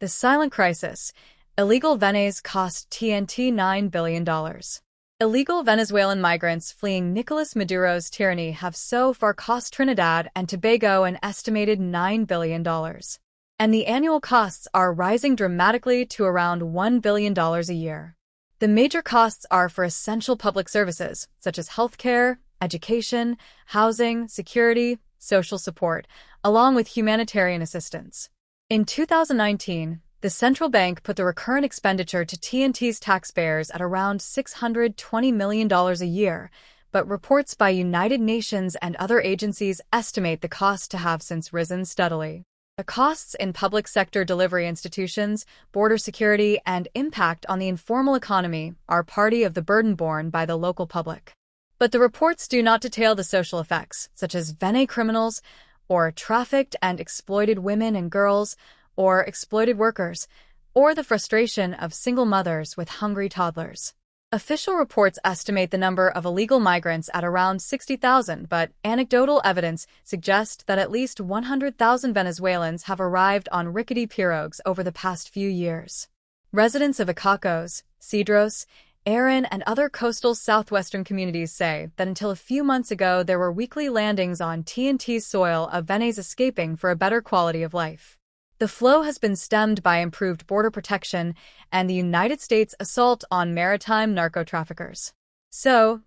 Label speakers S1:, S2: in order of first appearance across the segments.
S1: The silent crisis. Illegal VENES cost TNT $9 billion. Illegal Venezuelan migrants fleeing Nicolas Maduro's tyranny have so far cost Trinidad and Tobago an estimated $9 billion. And the annual costs are rising dramatically to around $1 billion a year. The major costs are for essential public services, such as healthcare, education, housing, security, social support, along with humanitarian assistance. In 2019, the central bank put the recurrent expenditure to TNT's taxpayers at around $620 million a year, but reports by United Nations and other agencies estimate the cost to have since risen steadily. The costs in public sector delivery institutions, border security, and impact on the informal economy are part of the burden borne by the local public. But the reports do not detail the social effects, such as VENE criminals, or trafficked and exploited women and girls, or exploited workers, or the frustration of single mothers with hungry toddlers. Official reports estimate the number of illegal migrants at around 60,000, but anecdotal evidence suggests that at least 100,000 Venezuelans have arrived on rickety pirogues over the past few years. Residents of Icacos, Cedros, Aran, and other coastal southwestern communities say that until a few months ago there were weekly landings on TNT's soil of VENES escaping for a better quality of life. The flow has been stemmed by improved border protection and the United States' assault on maritime narco-traffickers. So,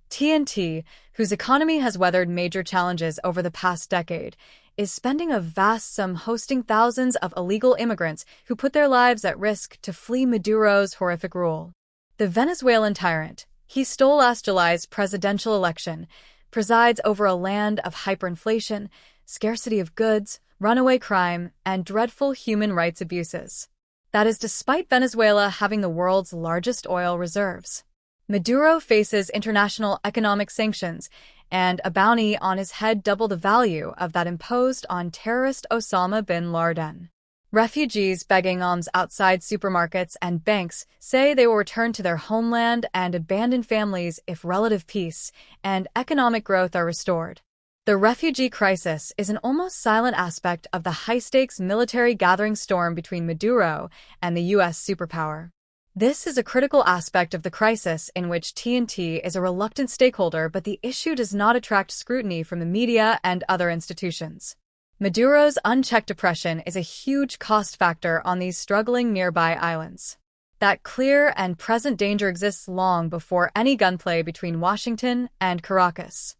S1: TNT, whose economy has weathered major challenges over the past decade, is spending a vast sum hosting thousands of illegal immigrants who put their lives at risk to flee Maduro's horrific rule. The Venezuelan tyrant, he stole last July's presidential election, presides over a land of hyperinflation, scarcity of goods, runaway crime, and dreadful human rights abuses. That is despite Venezuela having the world's largest oil reserves. Maduro faces international economic sanctions and a bounty on his head double the value of that imposed on terrorist Osama bin Laden. Refugees begging alms outside supermarkets and banks say they will return to their homeland and abandon families if relative peace and economic growth are restored. The refugee crisis is an almost silent aspect of the high-stakes military gathering storm between Maduro and the U.S. superpower. This is a critical aspect of the crisis in which TNT is a reluctant stakeholder, but the issue does not attract scrutiny from the media and other institutions. Maduro's unchecked oppression is a huge cost factor on these struggling nearby islands. That clear and present danger exists long before any gunplay between Washington and Caracas.